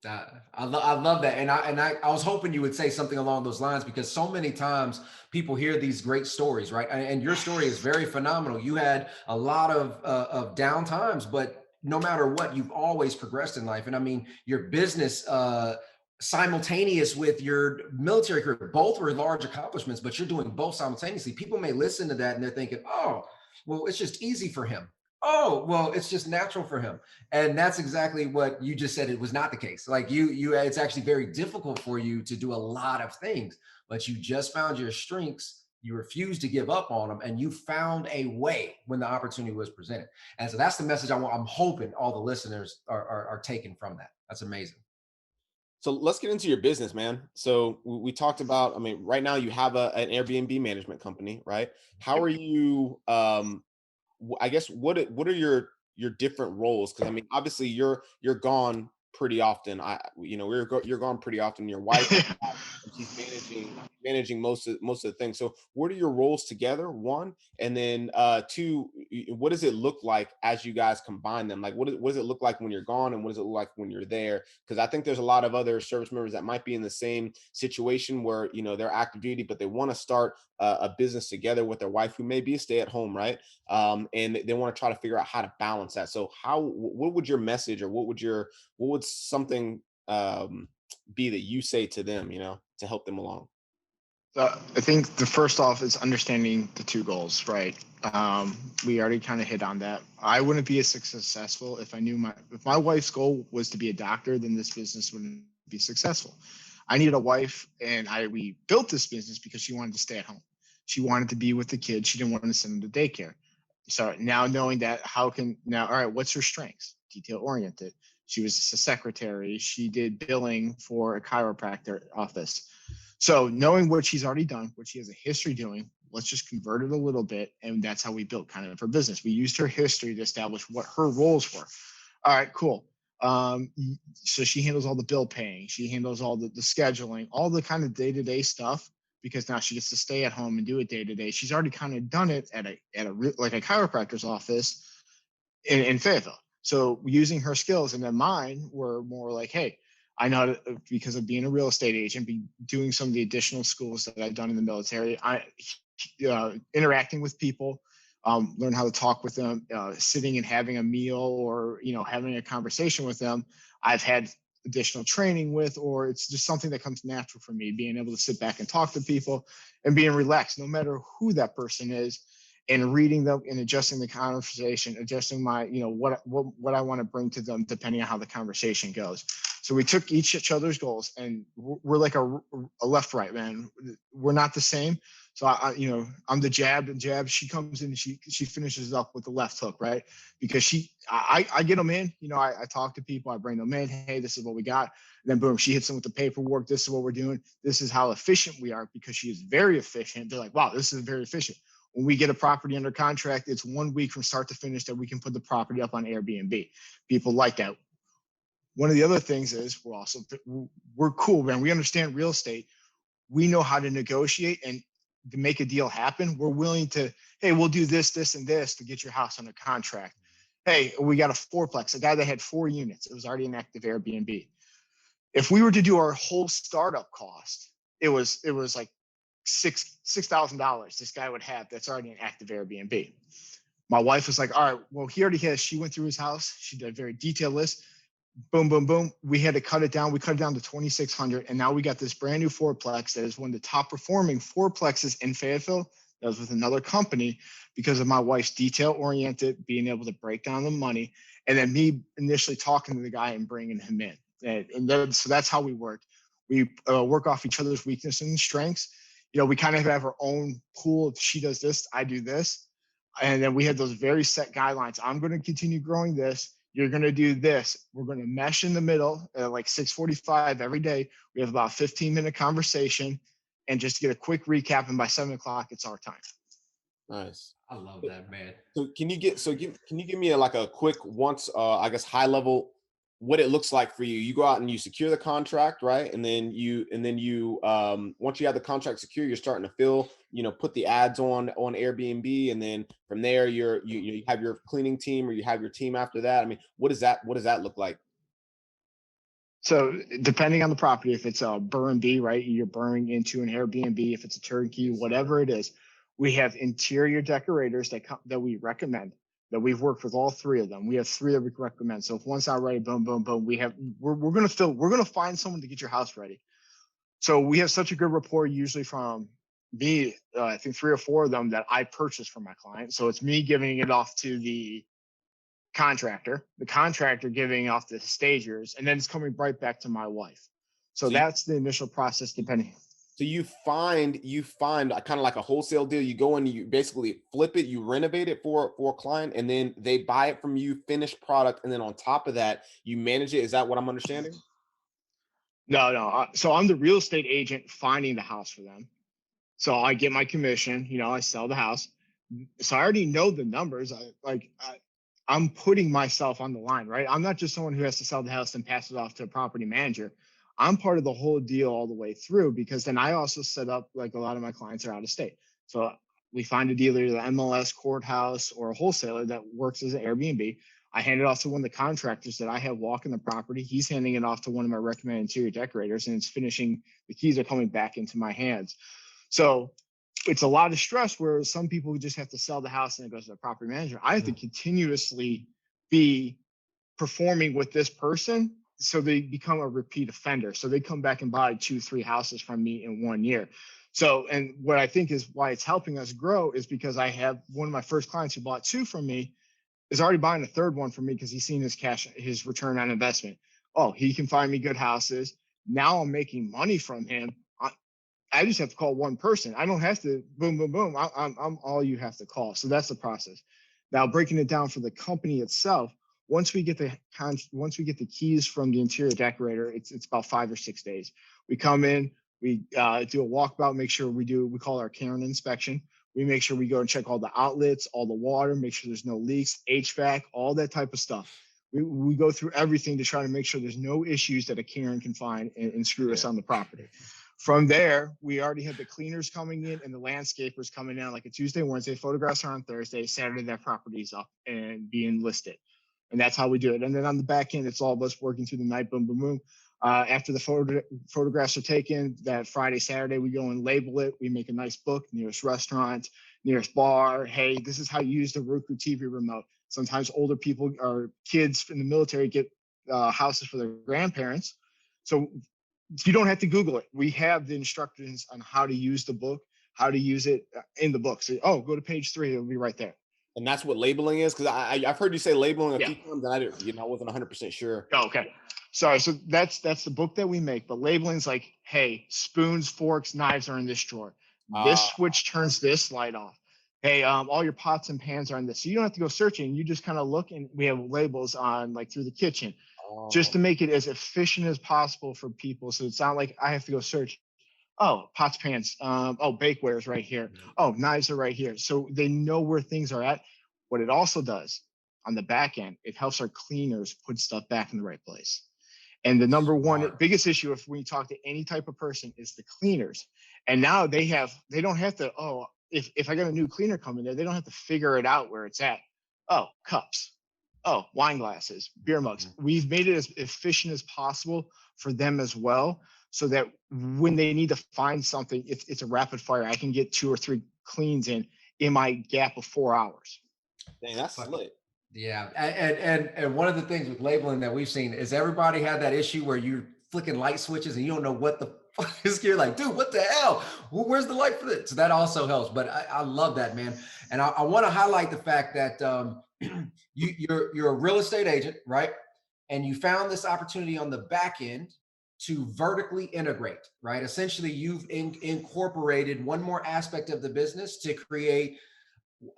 I love that. And I was hoping you would say something along those lines, because so many times people hear these great stories, right? And your story is very phenomenal. You had a lot of down times, but no matter what, you've always progressed in life. And I mean, your business, simultaneous with your military career, both were large accomplishments, but you're doing both simultaneously. People may listen to that and they're thinking, oh, well, it's just easy for him. Oh, well, it's just natural for him. And that's exactly what you just said. It was not the case. Like it's actually very difficult for you to do a lot of things, but you just found your strengths. you refused to give up on them, and you found a way when the opportunity was presented. And so that's the message I'm hoping all the listeners are taking from that. That's amazing. So let's get into your business, man. So we talked about, I mean, right now you have an Airbnb management company, right? How are you, I guess, what are your different roles? Because I mean, obviously you're gone pretty often. You're gone pretty often. Your wife, and she's managing most of the things. So what are your roles together? One, and then two, what does it look like as you guys combine them? Like, what does it look like when you're gone, and what does it look like when you're there? Because I think there's a lot of other service members that might be in the same situation where they're active duty, but they want to start a business together with their wife, who may be a stay-at-home, right? And they want to try to figure out how to balance that. So what would your message, or what would something be that you say to them, to help them along? I think the first off is understanding the two goals, right? We already kind of hit on that. I wouldn't be as successful if I knew if my wife's goal was to be a doctor, then this business wouldn't be successful. I needed a wife, and we built this business because she wanted to stay at home. She wanted to be with the kids. She didn't want to send them to daycare. So now knowing that, all right, what's her strengths? Detail oriented. She was a secretary. She did billing for a chiropractor office. So knowing what she's already done, what she has a history doing, let's just convert it a little bit. And that's how we built kind of her business. We used her history to establish what her roles were. All right, cool. So she handles all the bill paying. She handles all the scheduling, all the kind of day-to-day stuff, because now she gets to stay at home and do it day-to-day. She's already kind of done it at a like a chiropractor's office in Fayetteville. So using her skills, and then mine were more like, hey, I know because of being a real estate agent, be doing some of the additional schools that I've done in the military, interacting with people, learn how to talk with them, sitting and having a meal, or having a conversation with them. I've had additional training with, or it's just something that comes natural for me, being able to sit back and talk to people and being relaxed, no matter who that person is, and reading them and adjusting the conversation, adjusting my, what I want to bring to them, depending on how the conversation goes. So we took each other's goals, and we're like a left, right, man. We're not the same. So I'm the jab, and she comes in and she finishes up with the left hook, right? Because I get them in, I talk to people, I bring them in. Hey, this is what we got. And then boom, she hits them with the paperwork. This is what we're doing. This is how efficient we are, because she is very efficient. They're like, wow, this is very efficient. When we get a property under contract, it's 1 week from start to finish that we can put the property up on Airbnb. People like that. One of the other things is we're cool, man. We understand real estate. We know how to negotiate and to make a deal happen. We're willing to, hey, we'll do this, this, and this to get your house under contract. Hey, we got a fourplex, a guy that had 4 units. It was already an active Airbnb. If we were to do our whole startup cost, it was like $6,000 this guy would have that's already an active Airbnb. My wife was like, all right, well, he already has. She went through his house. She did a very detailed list. Boom, boom, boom. We had to cut it down. We cut it down to 2,600. And now we got this brand new fourplex that is one of the top performing fourplexes in Fayetteville. That was with another company, because of my wife's detail oriented, being able to break down the money, and then me initially talking to the guy and bringing him in. And then, so that's how we work. We work off each other's weaknesses and strengths. We kind of have our own pool. If she does this, I do this. And then we had those very set guidelines. I'm going to continue growing this. You're going to do this. We're going to mesh in the middle at like 6:45 every day. We have about 15-minute conversation, and just to get a quick recap. And by 7:00, it's our time. Nice. I love that, man. So can you give me a quick I guess high level, what it looks like for you? You go out and you secure the contract, right? And then you once you have the contract secure, you're starting to put the ads on Airbnb, and then from there you have your cleaning team, or you have your team after that. I mean, what does that look like? So depending on the property, if it's a burn-B, right, you're burning into an Airbnb. If it's a turnkey, whatever it is, we have interior decorators that we recommend. That we've worked with all 3 of them. We have 3 that we recommend. So if one's not ready, boom, boom, boom. We're gonna find someone to get your house ready. So we have such a good rapport, usually from me. I think 3 or 4 of them that I purchase from my client. So it's me giving it off to the contractor giving off the stagers, and then it's coming right back to my wife. So that's the initial process, depending. So you find kind of like a wholesale deal. You go and you basically flip it, you renovate it for a client, and then they buy it from you, finished product, and then on top of that, you manage it. Is that what I'm understanding? No. So I'm the real estate agent finding the house for them. So I get my commission, I sell the house. So I already know the numbers. I'm putting myself on the line, right? I'm not just someone who has to sell the house and pass it off to a property manager. I'm part of the whole deal all the way through, because then I also set up, like, a lot of my clients are out of state. So we find a dealer, the MLS, courthouse, or a wholesaler that works as an Airbnb. I hand it off to one of the contractors that I have walking the property. He's handing it off to one of my recommended interior decorators, and it's finishing. The keys are coming back into my hands. So it's a lot of stress where some people just have to sell the house and it goes to the property manager. I have to continuously be performing with this person, so they become a repeat offender. So they come back and buy 2-3 houses from me in 1 year. So, and what I think is why it's helping us grow is because I have one of my first clients who bought 2 from me is already buying a third one from me because he's seen his return on investment. Oh, he can find me good houses. Now I'm making money from him. I just have to call one person. I don't have to boom, boom, boom. I'm all you have to call. So that's the process. Now, breaking it down for the company itself, once we get the keys from the interior decorator, it's about 5 or 6 days. We come in, we do a walkabout, make sure we call our Karen inspection. We make sure we go and check all the outlets, all the water, make sure there's no leaks, HVAC, all that type of stuff. We go through everything to try to make sure there's no issues that a Karen can find and screw us on the property. From there, we already had the cleaners coming in and the landscapers coming in, like a Tuesday, Wednesday. Photographs are on Thursday. Saturday, that property's up and being listed. And that's how we do it. And then on the back end, it's all of us working through the night, boom, boom, boom. After the photographs are taken, that Friday, Saturday, we go and label it. We make a nice book, nearest restaurant, nearest bar. Hey, this is how you use the Roku TV remote. Sometimes older people or kids in the military get houses for their grandparents. So you don't have to Google it. We have the instructions on how to use the book, how to use it in the book. So, go to page 3. It'll be right there. And that's what labeling is? Because I've heard you say labeling a Yeah. few times, and I wasn't 100% sure. Oh, okay. Sorry. So that's the book that we make. But labeling is like, hey, spoons, forks, knives are in this drawer. This switch turns this light off. Hey, all your pots and pans are in this. So you don't have to go searching. You just kind of look, and we have labels on, like, through the kitchen, just to make it as efficient as possible for people. So it's not like I have to go search. Oh, pots, pans. Bakeware is right here. Oh, knives are right here. So they know where things are at. What it also does on the back end, it helps our cleaners put stuff back in the right place. And the number one biggest issue, if we talk to any type of person, is the cleaners. And now they don't have to, if I got a new cleaner coming there, they don't have to figure it out where it's at. Oh, cups. Oh, wine glasses, beer mugs. We've made it as efficient as possible for them as well, so that when they need to find something, it's a rapid fire. I can get 2 or 3 cleans in my gap of 4 hours. Dang, that's lit. Yeah. And one of the things with labeling that we've seen is everybody had that issue where you're flicking light switches and you don't know what the fuck is. You're like, dude, what the hell? Where's the light for this? So that also helps. But I love that, man. And I want to highlight the fact that you're a real estate agent, right? And you found this opportunity on the back end to vertically integrate, right? Essentially, you've incorporated one more aspect of the business to create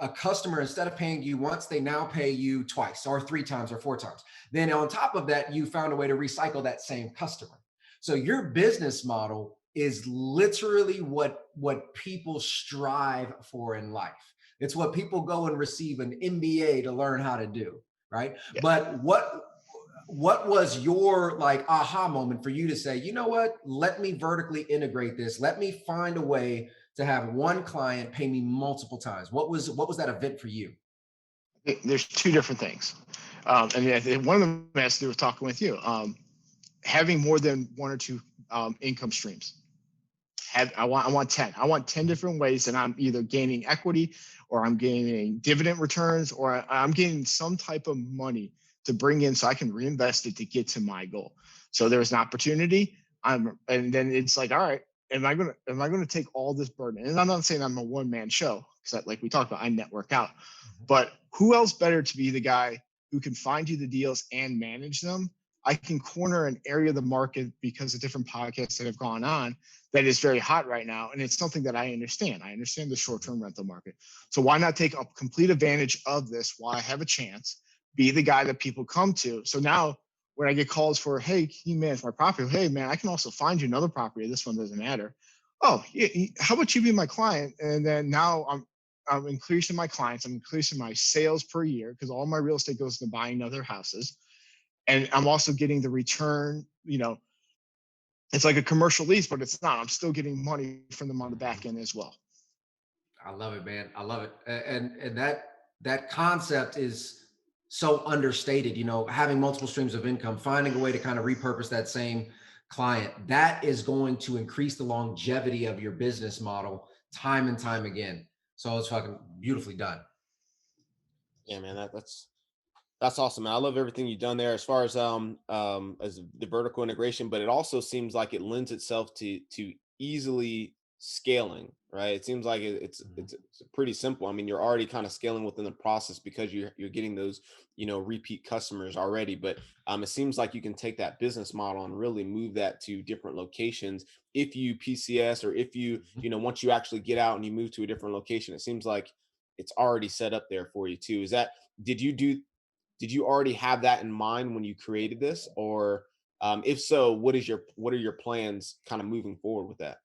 a customer. Instead of paying you once, they now pay you twice or 3 times or 4 times. Then on top of that, you found a way to recycle that same customer. So your business model is literally what people strive for in life. It's what people go and receive an MBA to learn how to do, right? Yeah. But what was your aha moment for you to say, you know what, let me vertically integrate this. Let me find a way to have one client pay me multiple times. What was that event for you? There's 2 different things. And one of them has to do with talking with you. Having more than 1 or 2 income streams. I want 10. I want 10 different ways that I'm either gaining equity, or I'm gaining dividend returns, or I'm gaining some type of money to bring in so I can reinvest it to get to my goal. So there's an opportunity. And then it's like, all right, am I gonna take all this burden? And I'm not saying I'm a one-man show, because like we talked about, I network out. But who else better to be the guy who can find you the deals and manage them? I can corner an area of the market because of different podcasts that have gone on that is very hot right now. And it's something that I understand. I understand the short-term rental market. So why not take a complete advantage of this while I have a chance, be the guy that people come to. So now when I get calls for, hey, can you manage my property? Hey, man, I can also find you another property. This one doesn't matter. Oh, yeah, how about you be my client? And then now I'm increasing my clients. I'm increasing my sales per year because all my real estate goes to buying other houses. And I'm also getting the return, it's like a commercial lease, but it's not. I'm still getting money from them on the back end as well. I love it, man. I love it. And that concept is so understated, having multiple streams of income, finding a way to kind of repurpose that same client, that is going to increase the longevity of your business model time and time again. So it's fucking beautifully done. Yeah, man, that's awesome, man. I love everything you've done there as far as the vertical integration, but it also seems like it lends itself to easily scaling, right? It seems like it's pretty simple. I mean, you're already kind of scaling within the process because you're getting those, repeat customers already. But it seems like you can take that business model and really move that to different locations if you PCS, or if you, once you actually get out and you move to a different location. It seems like it's already set up there for you too. Did you already have that in mind when you created this, or if so, what are your plans kind of moving forward with that?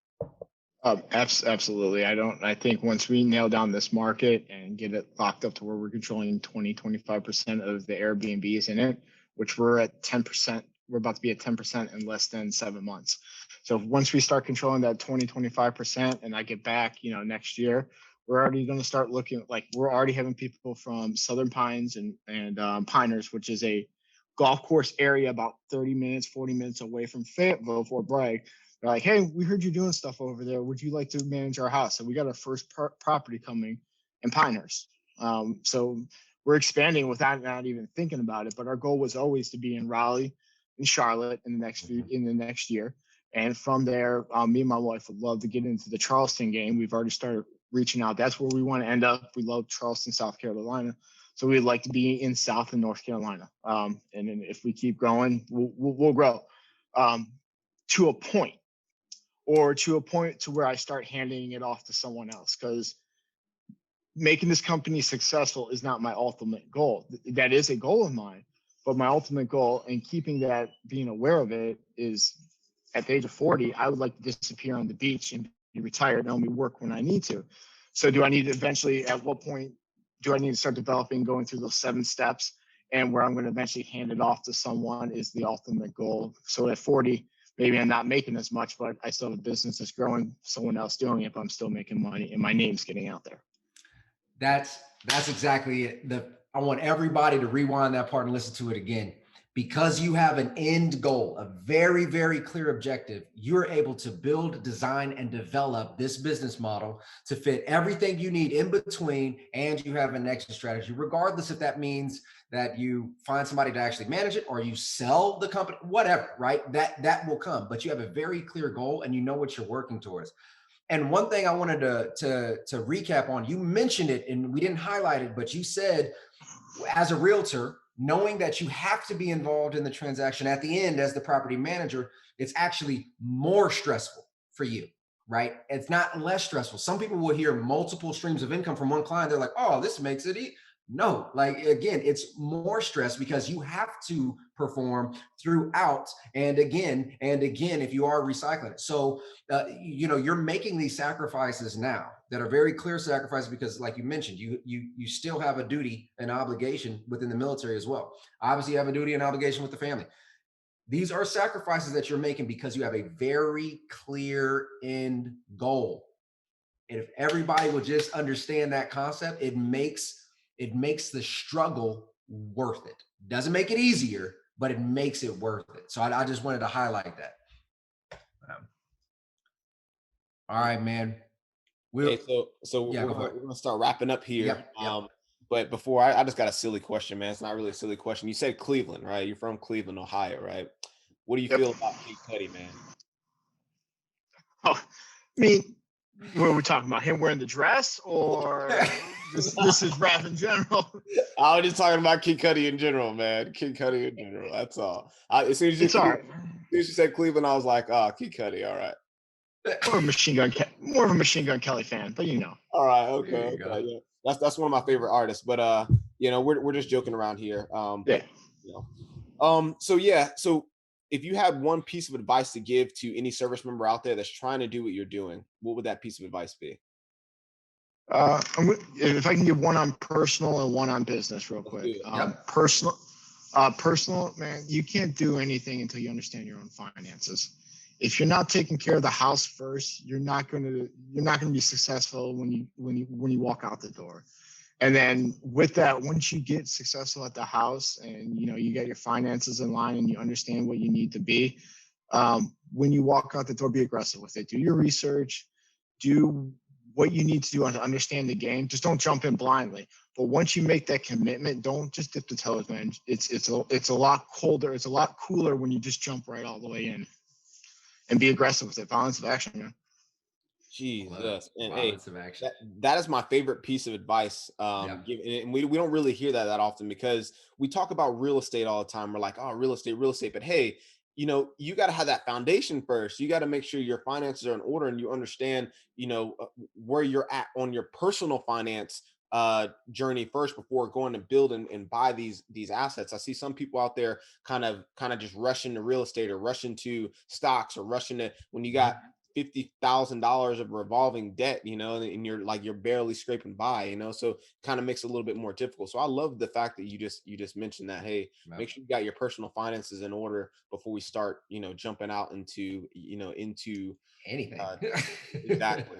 Absolutely. I think once we nail down this market and get it locked up to where we're controlling 25% of the Airbnbs in it, which we're at 10%, we're about to be at 10% in less than 7 months. So once we start controlling that 25% and I get back, next year, we're already going to start looking like we're already having people from Southern Pines and Piners, which is a golf course area about 30 minutes, 40 minutes away from Fayetteville, Fort Bragg. They're like, hey, we heard you doing stuff over there. Would you like to manage our house? So we got our first property coming in Pinehurst. So we're expanding without not even thinking about it. But our goal was always to be in Raleigh and Charlotte in the next year. And from there, me and my wife would love to get into the Charleston game. We've already started reaching out. That's where we want to end up. We love Charleston, South Carolina. So we'd like to be in South and North Carolina. And then if we keep growing, we'll grow to a point. Or to a point to where I start handing it off to someone else, because making this company successful is not my ultimate goal. That is a goal of mine, but my ultimate goal, and keeping that, being aware of it, is at the age of 40, I would like to disappear on the beach and be retired and only work when I need to. So do I need to eventually, at what point do I need to start developing, going through those 7 steps, and where I'm going to eventually hand it off to someone is the ultimate goal. So at 40, maybe I'm not making as much, but I still have a business that's growing, someone else doing it, but I'm still making money and my name's getting out there. That's exactly it. I want everybody to rewind that part and listen to it again. Because you have an end goal, a very, very clear objective, you're able to build, design, and develop this business model to fit everything you need in between, and you have an exit strategy, regardless if that means that you find somebody to actually manage it or you sell the company, whatever, right? That will come, but you have a very clear goal and you know what you're working towards. And one thing I wanted to recap on, you mentioned it and we didn't highlight it, but you said, as a realtor, knowing that you have to be involved in the transaction at the end as the property manager, it's actually more stressful for you, right? It's not less stressful. Some people will hear multiple streams of income from one client. They're like, oh, this makes it easy. No, like, again, it's more stress because you have to perform throughout and again, if you are recycling it. So, you're making these sacrifices now that are very clear sacrifices because, like you mentioned, you still have a duty and obligation within the military as well. Obviously, you have a duty and obligation with the family. These are sacrifices that you're making because you have a very clear end goal. And if everybody would just understand that concept, it makes the struggle worth it. Doesn't make it easier, but it makes it worth it. So I just wanted to highlight that. All right, man. We're gonna start wrapping up here. Yep. But before, I just got a silly question, man. It's not really a silly question. You said Cleveland, right? You're from Cleveland, Ohio, right? What do you feel about Kid Cudi, man? Oh, I mean, what are we talking about? Him wearing the dress or This is rap in general. I was just talking about Kid Cudi in general, man. Kid Cudi in general. That's all. As soon as you said Cleveland, I was like, oh, Kid Cudi. All right. More of a Machine Gun Kelly fan, but All right. Okay. Yeah. That's one of my favorite artists. But we're just joking around here. Yeah. So if you had one piece of advice to give to any service member out there that's trying to do what you're doing, what would that piece of advice be? If I can give one on personal and one on business real quick. Personal, man, you can't do anything until you understand your own finances. If you're not taking care of the house first, you're not going to be successful when you walk out the door. And then with that, once you get successful at the house and you get your finances in line and you understand what you need to be, when you walk out the door, be aggressive with it. Do your research, do what you need to do to understand the game. Just don't jump in blindly. But once you make that commitment, don't just dip the toes, man. It's a lot colder. It's a lot cooler when you just jump right all the way in and be aggressive with it. Violence of action, man. Jesus. And hey, that is my favorite piece of advice. And we don't really hear that often because we talk about real estate all the time. We're like, oh, real estate. But hey, you got to have that foundation first. You got to make sure your finances are in order and you understand, where you're at on your personal finance journey first before going to build and buy these assets. I see some people out there kind of just rush into real estate or rush into stocks or rush into when you got $50,000 of revolving debt, and you're barely scraping by, so kind of makes it a little bit more difficult. So I love the fact that you just mentioned that, hey, make sure you got your personal finances in order before we start, jumping out into anything. Exactly.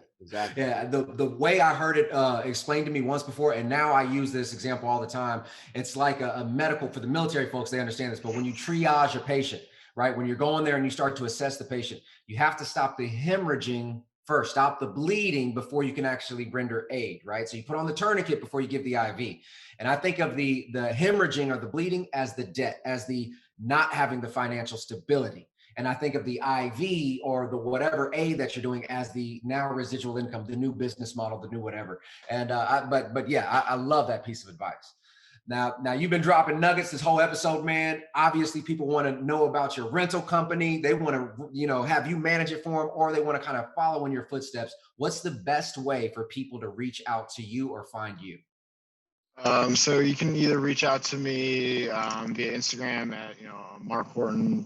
Yeah. The way I heard it explained to me once before, and now I use this example all the time. It's like a medical for the military folks. They understand this, but when you triage a patient, right? When you're going there and you start to assess the patient, you have to stop the hemorrhaging first, stop the bleeding before you can actually render aid, right? So you put on the tourniquet before you give the IV. And I think of the hemorrhaging or the bleeding as the debt, as the not having the financial stability. And I think of the IV or the whatever aid that you're doing as the now residual income, the new business model, the new whatever. And I love that piece of advice. Now you've been dropping nuggets this whole episode, man. Obviously, people want to know about your rental company. They want to, have you manage it for them, or they want to kind of follow in your footsteps. What's the best way for people to reach out to you or find you? So you can either reach out to me via Instagram at Mark Horton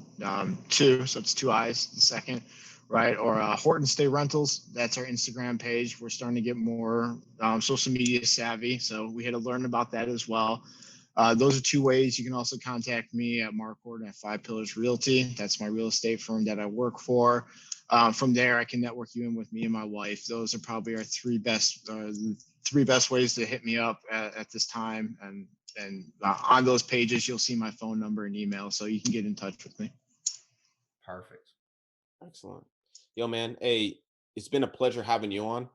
2, so it's 2 I's, the second, right? Or Horton Stay Rentals. That's our Instagram page. We're starting to get more social media savvy, so we had to learn about that as well. Those are 2 ways. You can also contact me at Mark Horton at 5 Pillars Realty. That's my real estate firm that I work for. From there, I can network you in with me and my wife. Those are probably our 3 best ways to hit me up at this time. And on those pages, you'll see my phone number and email, so you can get in touch with me. Perfect. Excellent. Yo, man. Hey, it's been a pleasure having you on.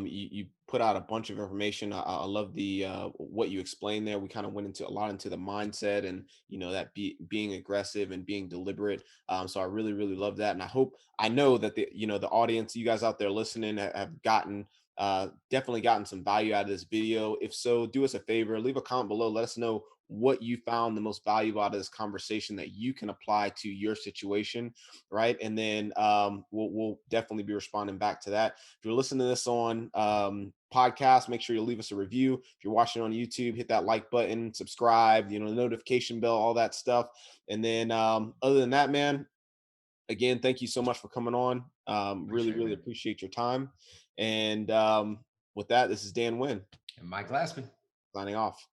You put out a bunch of information. I love the what you explained there. We kind of went into a lot into the mindset and that being aggressive and being deliberate. So I really, really love that, and I know that the audience, you guys out there listening, have gotten definitely gotten some value out of this video. If so, do us a favor, leave a comment below. Let us know what you found the most valuable out of this conversation that you can apply to your situation, right? And then we'll definitely be responding back to that. If you're listening to this on podcast, make sure you leave us a review. If you're watching on YouTube, hit that like button, subscribe, the notification bell, all that stuff. And then other than that, man, again, thank you so much for coming on. Really appreciate your time. And with that, this is Dan Wynn and Mike Glassman signing off.